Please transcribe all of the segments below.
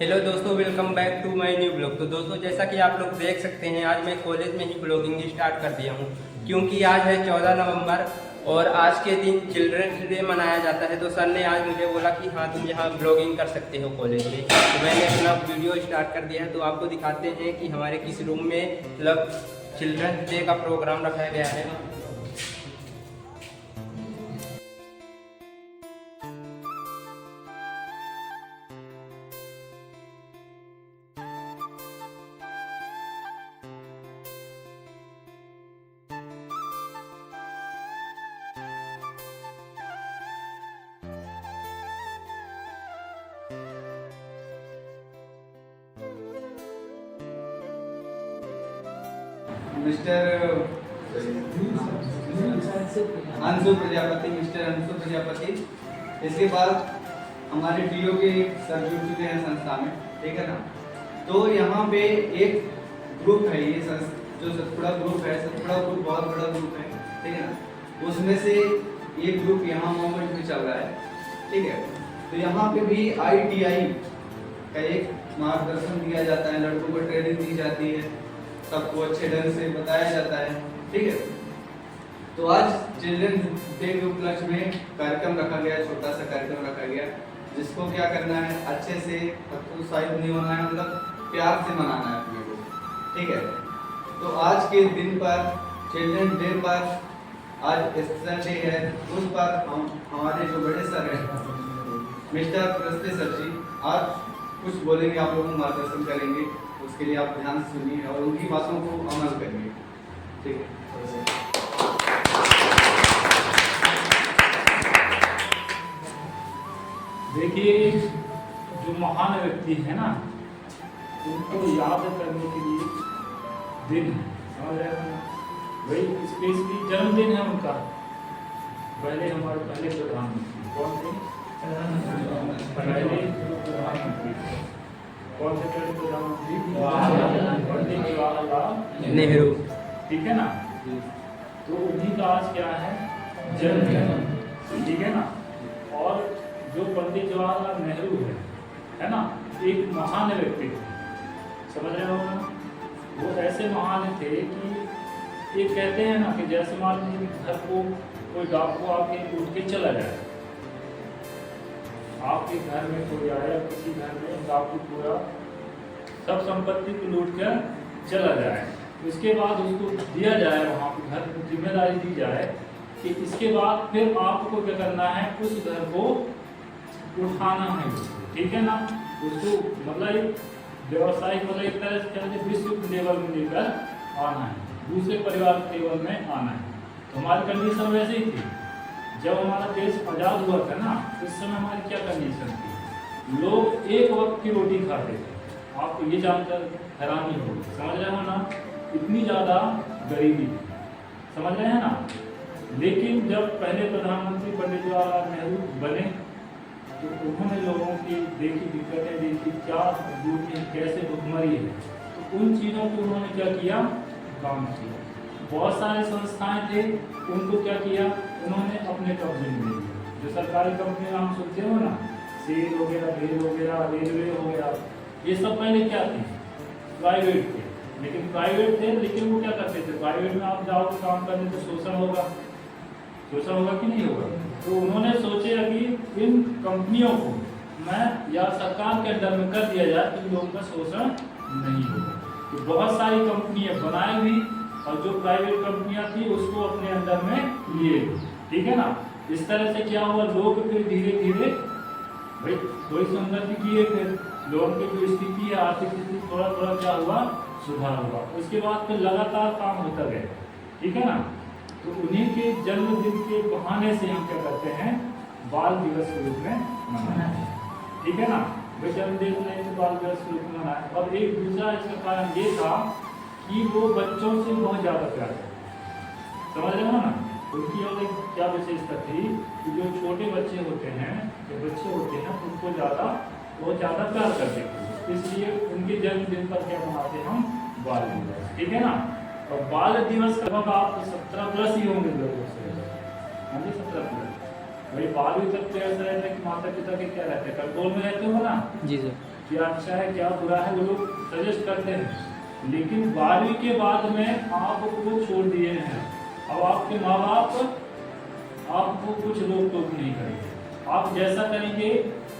Hello दोस्तों, welcome back to my new blog. तो दोस्तों, जैसा कि आप लोग देख सकते हैं, आज मैं कॉलेज में ही ब्लॉगिंग स्टार्ट कर दिया हूं, क्योंकि आज है 14 नवंबर और आज के दिन चिल्ड्रंस डे मनाया जाता है। तो सर ने आज मुझे बोला कि हाँ, तुम यहाँ ब्लॉगिंग कर सकते हो कॉलेज में। तो मैंने अपना वीडियो स्टार्ट कर दिया है। तो आपको दिखाते हैं कि हमारे किस रूम में मतलब चिल्ड्रंस डे का प्रोग्राम रखा गया है। Mister Anshu Prajapati, mister Anshu Prajapati. इसके बाद हमारे डीओ के सर जुड़ चुके हैं संस्था में, ठीक है ना। तो यहाँ पे एक ग्रुप है, ये जो सतपुड़ा ग्रुप है, सतपुड़ा ग्रुप बहुत बड़ा ग्रुप है, ठीक है ना। उसमें से एक ग्रुप यहाँ मोमेंट में चल रहा है, ठीक है। तो यहाँ पे भी ITI का एक मार्गदर्शन दिया जाता है, लड़कों को ट्रेनिंग दी जाती है, सबको अच्छे ढंग से बताया जाता है, ठीक है। तो आज चिल्ड्रन डे के उपलक्ष्य में कार्यक्रम रखा गया, छोटा सा कार्यक्रम रखा गया, जिसको क्या करना है, अच्छे से उत्साहित नहीं होना है, मतलब प्यार से मनाना है अपने को, ठीक है। तो आज के दिन पर, चिल्ड्रन डे पर, आज स्पेशल डे है, उस पर हम हमारे जो बड़े सर हैं मिस्टर प्रस्ते सर जी आज कुछ बोलेंगे, आप लोगों को मार्गदर्शन करेंगे। उसके लिए आप ध्यान से सुनिए और उनकी बातों को अमल करिए, ठीक है। देखिए, जो महान व्यक्ति है ना, उनको याद करने के लिए दिन है, समझ रहे हैं ना। वही स्पेशली जन्मदिन है उनका। पहले हमारे पहले प्रधानमंत्री कौन थे? पहले प्रधानमंत्री कौन से? पहले प्रधानमंत्री पंडित जवाहरलाल नेहरू, ठीक है ना। तो उन्हीं का आज क्या है? जन्मदिन, ठीक है ना। और जो पंडित जवाहरलाल नेहरू है ना, एक महान व्यक्ति थे, समझ रहे हो ना। वो ऐसे महान थे कि ये कहते हैं ना कि जैसे मान लीजिए घर को कोई डाकू आके लूट के चला जाए, आपके घर में कोई आया, किसी घर में डाकू पूरा सब संपत्ति को लूट कर चला जाए, उसके बाद उसको दिया जाए, वहाँ पे घर को जिम्मेदारी दी जाए कि इसके बाद फिर आपको क्या करना है, उस घर को उठाना है, ठीक है ना। उसको मतलब एक व्यवसायिक, मतलब एक तरह से विश्व लेवल में लेकर आना है, दूसरे परिवार के लेवल में आना है। तो हमारी कंडीशन वैसे ही थी। जब हमारा देश आज़ाद हुआ था ना, उस समय हमारी क्या कंडीशन थी, लोग एक वक्त की रोटी खाते थे। आपको ये जानकर हैरानी होगी, समझ रहे हो ना, इतनी ज़्यादा गरीबी थी, समझ रहे हैं ना। लेकिन जब पहले प्रधानमंत्री पंडित जवाहरलाल नेहरू बने, तो उन्होंने लोगों की देखी दिक्कतें, देखी क्या दूर कैसे भुखमरी है, तो उन चीज़ों को उन्होंने क्या किया, काम किया। बहुत सारे संस्थाएं थे, उनको क्या किया, उन्होंने अपने कब्जे में ले लिया। जो सरकारी कंपनी नाम सुनते हो ना, सेल वगैरह, रेल वगैरह, रेलवे वगैरह, ये सब पहले क्या थी, प्राइवेट थे। लेकिन प्राइवेट थे, लेकिन वो क्या करते थे, प्राइवेट में आप जाओगे काम करने तो शोषण होगा, शोषण होगा कि नहीं होगा। तो उन्होंने सोचे कि इन कंपनियों को मैं या सरकार के अंडर में कर दिया जाए तो लोगों का शोषण नहीं होगा। तो बहुत सारी कंपनियां बनाई हुई और जो प्राइवेट कंपनियां थी उसको अपने अंडर में लिए, ठीक है ना। इस तरह से क्या हुआ, लोग फिर धीरे धीरे भाई थोड़ी संगति किए, फिर लोगों की जो स्थिति है, आर्थिक स्थिति थोड़ा थोड़ा क्या हुआ, सुधार हुआ। उसके बाद फिर लगातार काम होता गया, ठीक है ना। तो उन्हीं के जन्मदिन के बहाने से हम क्या करते हैं, बाल दिवस के रूप में मनाते हैं, ठीक है ना। वे जन्मदिन नहीं तो बाल दिवस के रूप में मनाए। और एक दूसरा इसका कारण ये था कि वो बच्चों से बहुत ज़्यादा प्यार करते, समझ रहे हो ना। उनकी और एक क्या विशेषता थी कि जो छोटे बच्चे होते हैं, उनको बहुत ज़्यादा प्यार करते थे, इसलिए उनके जन्मदिन पर क्या मनाते हैं हम, बाल दिवस, ठीक है ना। और बाल दिवस का आप 17 प्लस ही होंगे लोगों से, 17 प्लस। वही 12वीं तक तो ऐसा रहता है कि माता पिता के क्या रहते हैं, कंट्रोल में रहते हो ना। जी सर। क्या अच्छा है क्या बुरा है वो लोग सजेस्ट करते हैं, लेकिन 12वीं के बाद में आपको छोड़ दिए हैं। अब आपके माँ बाप आपको कुछ रोक टोक नहीं करेंगे, आप जैसा करेंगे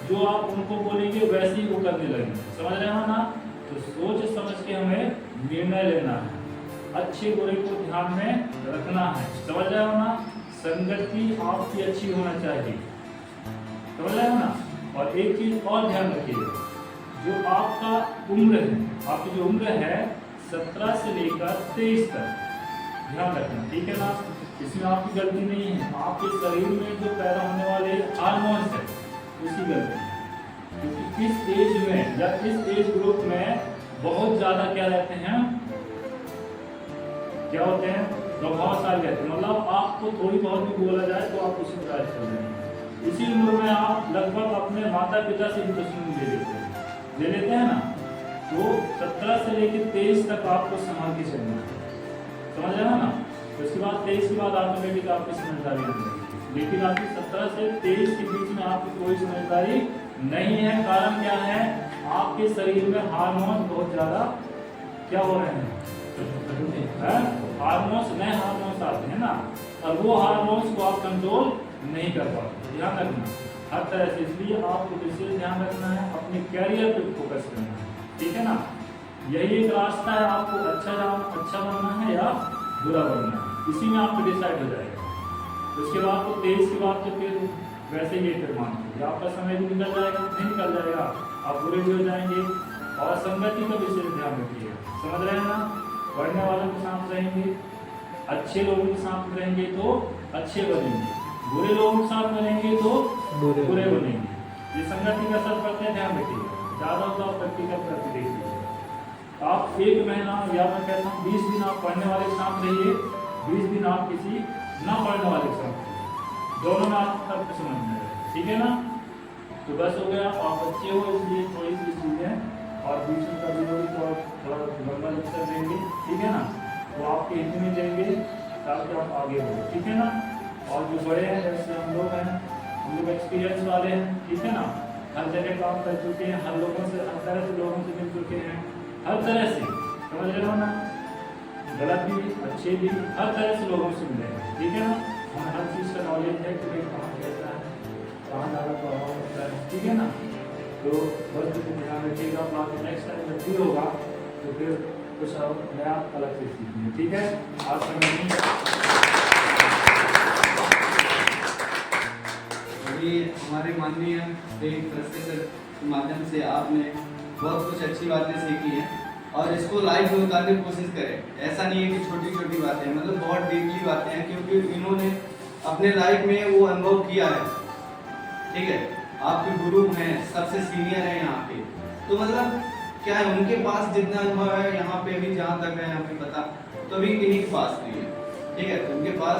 जो आप उनको बोलेंगे वैसे ही वो करने लगेंगे। समझ रहे हो ना? तो सोच समझ के हमें निर्णय लेना है, अच्छे बुरे को ध्यान में रखना है। समझ रहे हो ना? संगति आपकी अच्छी होना चाहिए। समझ रहे हो ना? और एक चीज और ध्यान रखिएगा, जो आपका उम्र है, आपकी जो उम्र है 17 से लेकर 23 तक ध्यान रखना, ठीक है ना? इसमें आपकी गलती नहीं है, आपके शरीर में जो पैदा होने वाले हार्मोन्स है उसकी गलती है। क्योंकि इस एज में या इस एज ग्रुप में बहुत ज्यादा क्या रहते हैं, क्या होते हैं, प्रभावशाली रहते हैं। मतलब आपको थोड़ी बहुत भी बोला जाए तो आप उसी प्रकार चल रहे हैं। इसी उम्र में आप लगभग अपने माता पिता से भी दुश्मनी ले लेते हैं ना। तो 17 से लेकर 23 तक आपको संभाल के चलना है। समझ रहे हो ना? तो उसके बाद 23 के बाद ऑटोमेटिक आपकी समझदारी आने लगेगी। लेकिन आपकी 17 से 23 के बीच में आपकी कोई समझदारी नहीं है। कारण क्या है? आपके शरीर में हार्मोन बहुत ज्यादा क्या हो रहे हैं, हार्मोन्स, नए हार्मोन्स आते हैं ना, और वो हार्मोन्स को आप कंट्रोल नहीं कर पाते। ध्यान रखना हर तरह से। इसलिए आपको विशेष ध्यान रखना है, अपने कैरियर पे फोकस करना है, ठीक है ना? यही एक रास्ता है, आपको अच्छा बनना है या बुरा बनना है, इसी में आपको डिसाइड हो जाएगा। उसके बाद तो 23 के बाद तो फिर वैसे ही फिर मान लीजिए आपका समय भी निकल जाएगा, नहीं निकल जाएगा, आप बुरे भी हो जाएंगे। और संगति का विशेष ध्यान रखिएगा। समझ रहे हैं ना? पढ़ने वालों के साथ रहेंगे, अच्छे लोगों के साथ रहेंगे तो अच्छे बनेंगे, बुरे लोगों के साथ बनेंगे तो बुरे बनेंगे। ये संगति का असर करते हैं, ध्यान रखिएगा। ज़्यादा तो आप प्रैक्टिकल करके देखिए। आप 1 महीना या मैं कहता हूँ 20 दिन आप पढ़ने वाले के साथ रहिए, 20 दिन आप किसी ना पढ़ने वाले के साथ रहिए, दोनों में आप तब समझ में आएगा, ठीक है ना? तो बस हो गया। आप बच्चे हो इसलिए थोड़ी सी चीज़ें और बीच में कभी तो थोड़ा लंबा लेक्चर देंगे, ठीक है ना? तो आपके हित में देंगे ताकि आप आगे बढ़ो, ठीक है ना? और जो बड़े हैं जैसे हम लोग हैं, हम लोग एक्सपीरियंस वाले हैं, ठीक है ना? हर जगह काम कर चुके हैं, हर तरह से लोगों से मिल चुके हैं, हर तरह से। समझ रहे हो ना? गलत भी अच्छे भी हर तरह से लोगों से मिले हैं, ठीक है ना? हमें हर चीज़ का नॉलेज है कि भाई कहाँ कैसा है, कहाँ ज़्यादा प्रभाव होता है, ठीक है ना? तो बस ध्यान रखिएगा। बाकी नेक्स्ट टाइम जब भी होगा तो फिर कुछ और नया अलग से सीखेंगे, ठीक है? आज समय अभी हमारे माननीय प्रोफेसर के माध्यम से आपने बहुत कुछ अच्छी बातें सीखी हैं और इसको लाइफ में उतारने की कोशिश करें। ऐसा नहीं है कि छोटी छोटी बातें हैं, मतलब बहुत डीपली बातें हैं, क्योंकि इन्होंने अपने लाइफ में वो अनुभव किया है, ठीक है? आपके गुरु हैं, सबसे सीनियर हैं यहाँ पे, तो मतलब क्या है, उनके पास जितना अनुभव है यहाँ पे अभी जहाँ तक है हमें पता, तो अभी किन्हीं के पास नहीं है, ठीक है? तो उनके पास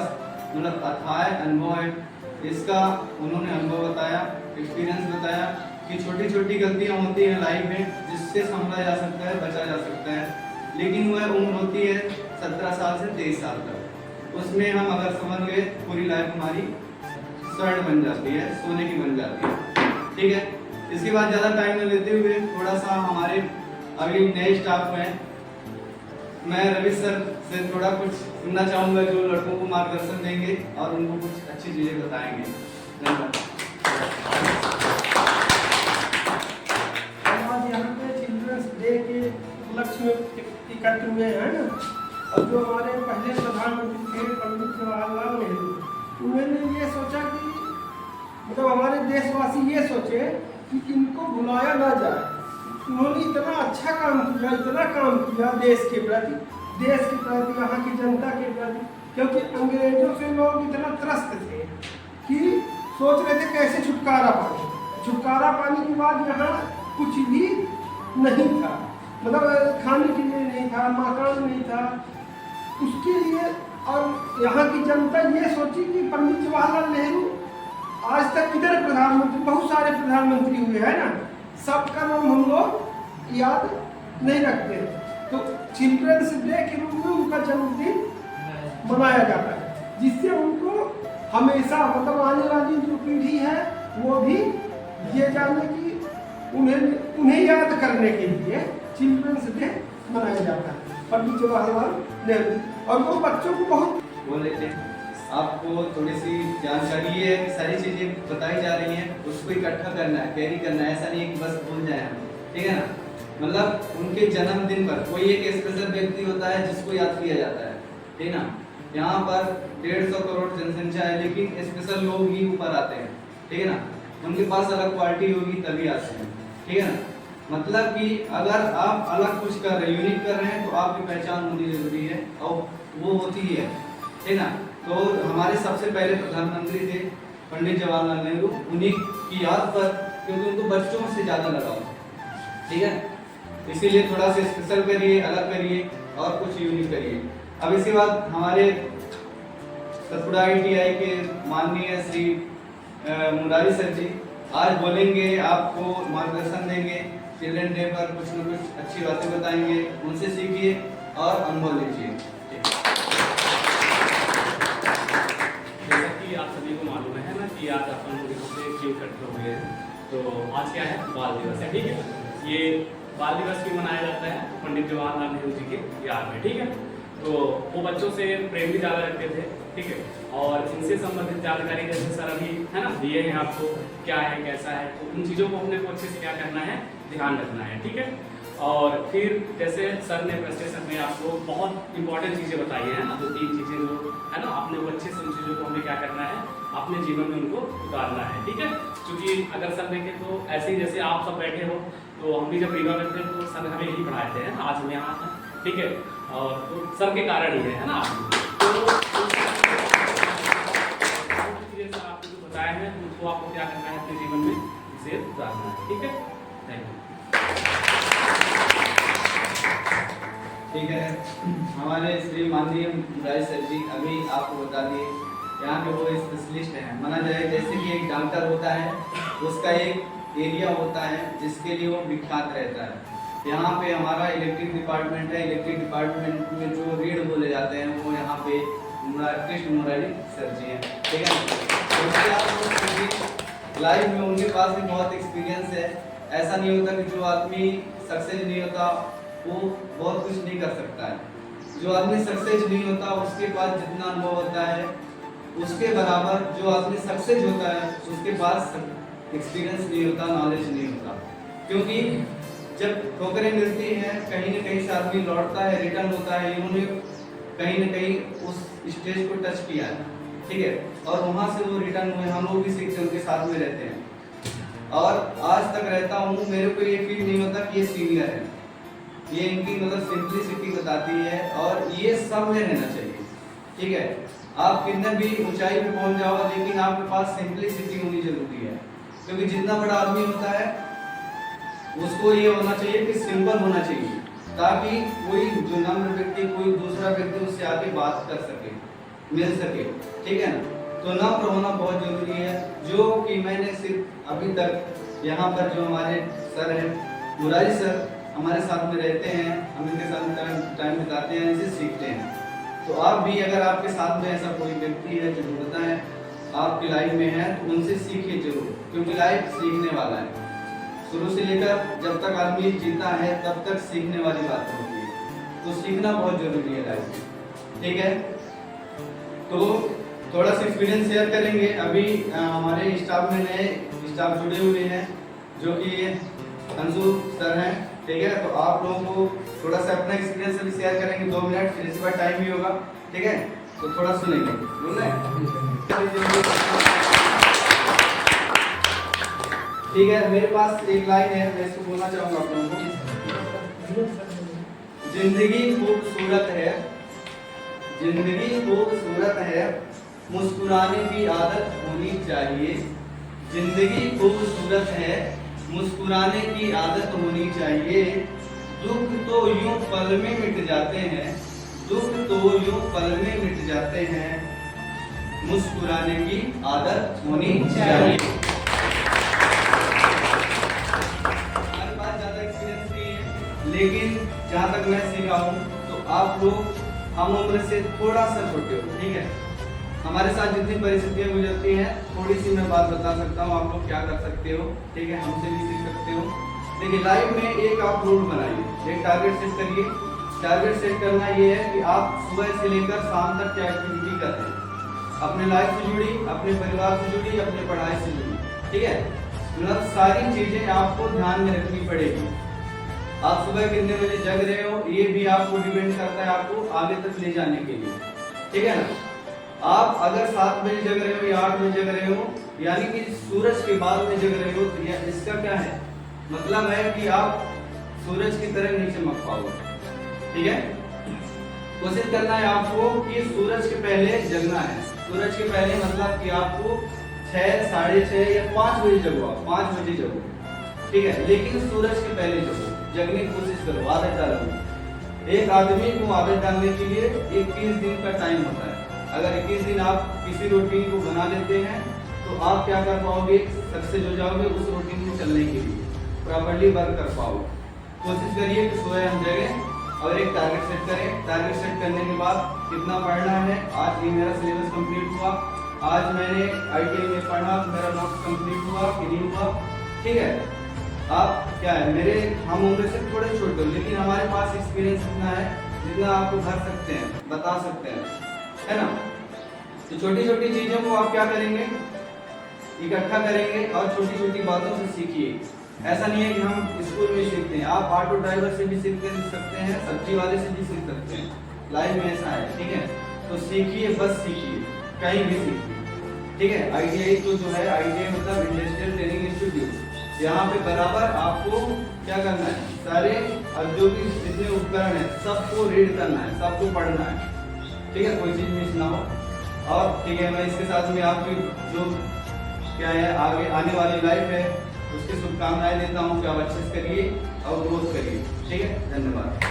मतलब अथाह अनुभव है। इसका उन्होंने अनुभव बताया, एक्सपीरियंस बताया कि छोटी छोटी गलतियाँ होती हैं लाइफ में जिससे संभला जा सकता है, बचा जा सकता है। लेकिन वह उम्र होती है 17 साल से 23 साल तक, उसमें हम अगर समझ गए पूरी लाइफ हमारी स्वर्ण बन जाती है, सोने की बन जाती है, ठीक है? इसके बाद ज़्यादा टाइम न लेते हुए थोड़ा सा हमारे अभी नए स्टाफ में मैं रवि सर से थोड़ा कुछ सुनना चाहूँगा, जो लड़कों को मार्गदर्शन देंगे और उनको कुछ अच्छी चीज़ें बताएंगे। धन्यवाद। आज यहाँ पे चिल्ड्रंस डे के उपलक्ष्य में एकत्र हुए हैं ना, और जो हमारे पहले प्रधानमंत्री थे पंडित जवाहरलाल नेहरू, उन्होंने ये सोचा कि मतलब हमारे देशवासी ये सोचे कि इनको भुलाया ना जाए। उन्होंने इतना अच्छा काम किया, इतना काम किया देश के प्रति, यहाँ की जनता के प्रति, क्योंकि अंग्रेजों से लोग इतना त्रस्त थे कि सोच रहे थे कैसे छुटकारा पाने। छुटकारा पाने के बाद यहाँ कुछ भी नहीं था, मतलब खाने के लिए नहीं था, मकान नहीं था, उसके लिए। और यहाँ की जनता ये सोची कि पंडित जवाहरलाल नेहरू आज तक किधर प्रधानमंत्री, बहुत सारे प्रधानमंत्री हुए हैं ना, सबका नाम हम लोग याद नहीं रखते, तो चिल्ड्रंस डे के रूप में उनका जन्मदिन मनाया जाता है, जिससे उनको हमेशा मतलब आने वाली जो पीढ़ी है वो भी ये जाने की उन्हें याद करने के लिए चिल्ड्रंस डे मनाया जाता है, पंडित जवाहरलाल नेहरू। और वो बच्चों को बहुत बोल लेते हैं। आपको थोड़ी सी जानकारी है कि सारी चीजें बताई जा रही हैं, उसको इकट्ठा करना है, कैरी करना है, ऐसा नहीं है कि बस भूल जाए हम, ठीक है ना। मतलब उनके जन्मदिन पर कोई एक स्पेशल व्यक्ति होता है जिसको याद किया जाता है, ठीक ना। यहाँ पर 150 करोड़ जनसंख्या है, लेकिन स्पेशल लोग ही ऊपर आते हैं, ठीक है ना। उनके पास अलग पार्टी होगी तभी आते हैं, ठीक है ना। मतलब कि अगर आप अलग कुछ कर रहे हैं, यूनिक कर रहे हैं, तो आपकी पहचान होनी जरूरी है, और वो होती है, ठीक ना। तो हमारे सबसे पहले प्रधानमंत्री थे पंडित जवाहरलाल नेहरू, उन्हीं की याद पर, क्योंकि उनको बच्चों से ज्यादा लगाव, ठीक है। इसीलिए थोड़ा सा स्पेशल करिए, अलग करिए और कुछ यूनिक करिए। अब इसके बाद हमारे सतपुड़ा ITI के माननीय श्री मुरारी सर जी आज बोलेंगे, आपको मार्गदर्शन देंगे, चिल्ड्रन डे पर कुछ न कुछ अच्छी बातें बताएंगे, उनसे सीखिए और अनुभव लीजिए। जैसा कि आप सभी को मालूम है ना कि आज अपन लोग से क्यों इकट्ठे हुए हैं, तो आज क्या है, बाल दिवस है, ठीक है। ये बाल दिवस भी मनाया जाता है पंडित जवाहरलाल नेहरू जी के याद में, ठीक है। तो वो बच्चों से प्रेम भी ज़्यादा रखते थे, ठीक है। और इनसे संबंधित जानकारी जैसे सर अभी है ना दिए हैं आपको, क्या है कैसा है, तो उन चीज़ों को अपने को अच्छे से क्या करना है, ध्यान रखना है, ठीक है। और फिर जैसे सर ने प्रेजेंटेशन में आपको बहुत इंपॉर्टेंट चीज़ें बताई हैं ना, 2-3 चीज़ें जो है ना, आपने वो अच्छे से उन चीज़ों को हमें क्या करना है, अपने जीवन में उनको उतारना है, ठीक है। क्योंकि अगर सर देखें तो ऐसे ही जैसे आप सब बैठे हो, तो हम भी जब रीवा में थे तो सर हमें यही पढ़ाए थे, आज हम यहाँ हैं, ठीक है। और तो सर के कारण ही है ना। तो चीज़ें सर आपको जो बताए हैं उनको आपको क्या करना है अपने जीवन में इसे उतारना है, ठीक है। Thank you. ठीक है, हमारे श्री माननीय मुरारी सर जी अभी आपको बता दिए, यहाँ पे वो स्पेशलिस्ट हैं। माना जाए जैसे कि एक डॉक्टर होता है, उसका एक एरिया होता है जिसके लिए वो विख्यात रहता है। यहाँ पे हमारा इलेक्ट्रिक डिपार्टमेंट है, इलेक्ट्रिक डिपार्टमेंट में जो रीड बोले जाते हैं वो यहाँ पे कृष्ण मुरारी सर जी हैं, ठीक है। लाइफ में उनके पास भी बहुत एक्सपीरियंस है। ऐसा नहीं होता कि जो आदमी सक्सेस नहीं होता वो बहुत कुछ नहीं कर सकता है। जो आदमी सक्सेस नहीं होता उसके पास जितना अनुभव होता है उसके बराबर जो आदमी सक्सेस होता है उसके पास एक्सपीरियंस नहीं होता, नॉलेज नहीं होता। क्योंकि जब ठोकरें मिलती हैं कहीं न कहीं से आदमी लौटता है, रिटर्न होता है। इन्होंने कहीं न कहीं उस स्टेज को टच किया है, ठीक है, और वहाँ से वो रिटर्न हुए। हम लोग भी सीखते हैं, उनके साथ में रहते हैं और आज तक रहता हूँ। मेरे को ये फील नहीं होता कि ये सीनियर है, ये इनकी मतलब सिंपलिसिटी बताती है और ये सब में रहना चाहिए, ठीक है। आप कितने भी ऊंचाई पे पहुंच जाओ लेकिन आपके पास सिंपलिसिटी होनी जरूरी है, क्योंकि जितना बड़ा आदमी होता है उसको ये होना चाहिए कि सिंपल होना चाहिए, ताकि कोई जो नम्र व्यक्ति, कोई दूसरा व्यक्ति उससे आके बात कर सके, मिल सके, ठीक है ना। तो नम्र होना बहुत जरूरी है, जो कि मैंने सिर्फ अभी तक यहाँ पर जो हमारे सर हैं मुरारी सर हमारे साथ में रहते हैं, हम इनके साथ टाइम बिताते हैं, इनसे सीखते हैं। तो आप भी अगर आपके साथ में ऐसा कोई व्यक्ति है जो ढूंढता है आपकी लाइफ में है तो उनसे सीखिए जरूर, क्योंकि लाइफ सीखने वाला है। शुरू से लेकर जब तक आदमी जीता है तब तक सीखने वाली बात होती है, तो सीखना बहुत जरूरी है लाइफ में, ठीक है। तो थोड़ा सा एक्सपीरियंस शेयर करेंगे। अभी हमारे स्टाफ में नए स्टाफ जुड़े हुए हैं जो कि अंशु सर हैं, ठीक है। तो आप लोगों को थोड़ा सा अपना एक्सपीरियंस भी शेयर करेंगे 2 मिनट, फिर इसके बाद टाइम भी होगा, ठीक है। तो थोड़ा सुनेंगे, बोल रहे ठीक है। मेरे पास एक लाइन है, मैं इसको बोलना चाहूँगा आप लोगों को। जिंदगी खूबसूरत है, जिंदगी खूबसूरत है, मुस्कुराने की आदत होनी चाहिए। जिंदगी खूबसूरत है, मुस्कुराने की आदत होनी चाहिए। दुख तो यूं पल में मिट जाते हैं, दुख तो यूं पल में मिट जाते हैं, मुस्कुराने की आदत होनी चाहिए। हमारे पास ज़्यादा एक्सपीरियंस नहीं है, लेकिन जहाँ तक मैं सीखा हूँ तो आप लोग हम उम्र से थोड़ा सा छोटे हो, ठीक है। हमारे साथ जितनी परिस्थितियां गुजरती हैं थोड़ी सी मैं बात बता सकता हूँ, आप लोग क्या कर सकते हो, ठीक है, हमसे भी सीख सकते हो। देखिए लाइफ में एक आप रूल बनाइए, एक टारगेट सेट करिए। टारगेट सेट करना ये है कि आप सुबह से लेकर शाम तक क्या एक्टिविटी कर रहे हैं, अपने लाइफ से जुड़ी, अपने परिवार से जुड़ी, अपने पढ़ाई से जुड़ी, ठीक है। मतलब सारी चीजें आपको ध्यान में रखनी पड़ेगी। आप सुबह कितने बजे जग रहे हो ये भी आपको डिपेंड करता है आपको आगे तक ले जाने के लिए, ठीक है ना। आप अगर 7 बजे जग रहे हो या 8 बजे जग रहे हो, यानी कि सूरज के बाद में जग रहे हो, तो इसका क्या है मतलब है कि आप सूरज की तरह नहीं चमक पाओगे, ठीक है। कोशिश करना है आपको कि सूरज के पहले जगना है। सूरज के पहले मतलब कि आपको 6, 6:30 या 5 बजे जगो, आप 5 बजे जगो, ठीक है, लेकिन सूरज के पहले जगो, जगने की कोशिश करो, आदत डालो। एक आदमी को आदत डालने के लिए 21 दिन का टाइम होता है। अगर 21 दिन आप किसी रूटीन को बना लेते हैं तो आप क्या कर पाओगे, सक्सेस हो जाओगे उस रूटीन में चलने के लिए, प्रॉपर्ली वर्क कर पाओगे। कोशिश करिए कि सुबह हम जगें और एक टारगेट सेट करें। टारगेट सेट करने के बाद कितना पढ़ना है, आज ये मेरा सिलेबस कंप्लीट हुआ, आज मैंने ITI में पढ़ा, मेरा नोट्स कंप्लीट हुआ कि नहीं हुआ, ठीक है। आप क्या है, मेरे हम उम्र से थोड़े छोटे, लेकिन हमारे पास एक्सपीरियंस इतना है जितना आपको भर सकते हैं, बता सकते हैं, है ना। तो छोटी छोटी चीजों को आप क्या करेंगे, इकट्ठा करेंगे और छोटी छोटी बातों से सीखिए। ऐसा नहीं है कि हम स्कूल में सीखते हैं, आप ऑटो ड्राइवर से भी सीख सकते हैं, सब्जी वाले से भी सीख सकते हैं, लाइफ में ऐसा है, ठीक है। तो सीखिए, बस सीखिए, कहीं भी सीखिए, ठीक है। ITI तो जो है, ITI मतलब इंडस्ट्रियल ट्रेनिंग इंस्टीट्यूट, यहाँ पे बराबर आपको क्या करना है, सारे औद्योगिक जितने उपकरण है सबको रीड करना है, सबको पढ़ना है, ठीक है, कोई चीज मिस ना हो। और ठीक है, मैं इसके साथ में आपकी जो क्या है आगे आने वाली लाइफ है उसकी शुभकामनाएं देता हूँ कि आप अच्छे से करिए और ग्रोथ करिए, ठीक है। धन्यवाद।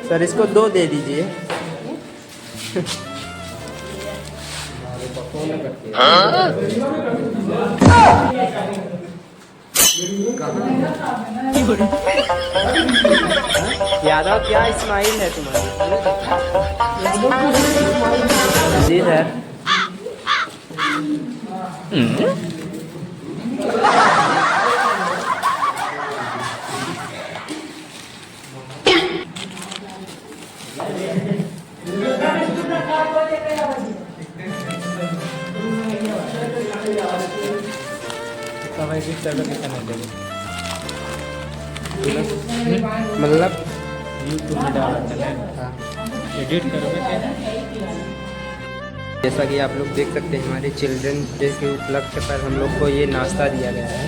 सर इसको 2 दे दीजिए। यादव क्या स्माइल है तुम्हारी? जी सर। मतलब यूट्यूब में डाला था, एडिट करोगे क्या? जैसा कि आप लोग देख सकते हैं हमारे चिल्ड्रन डे के उपलक्ष्य पर हम लोग को ये नाश्ता दिया गया है।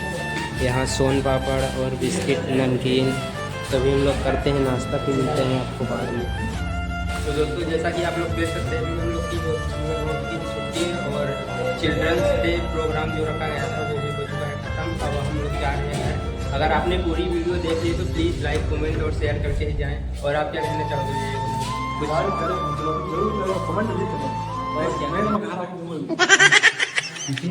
यहाँ सोन पापड़ और बिस्किट, नमकीन सभी हम लोग करते हैं नाश्ता, फिर मिलते हैं आपको बाद में। तो दोस्तों जैसा कि आप लोग देख सकते हैं हम लोग की छुट्टी और चिल्ड्रंस डे प्रोग्राम जो रखा गया था वो भी हो चुका है खत्म। अब हम लोग जा रहे हैं। अगर आपने पूरी वीडियो देख ली तो प्लीज़ लाइक, कमेंट और शेयर करके जाएँ। और आप क्या कहना चाहोगे? कुछ इसी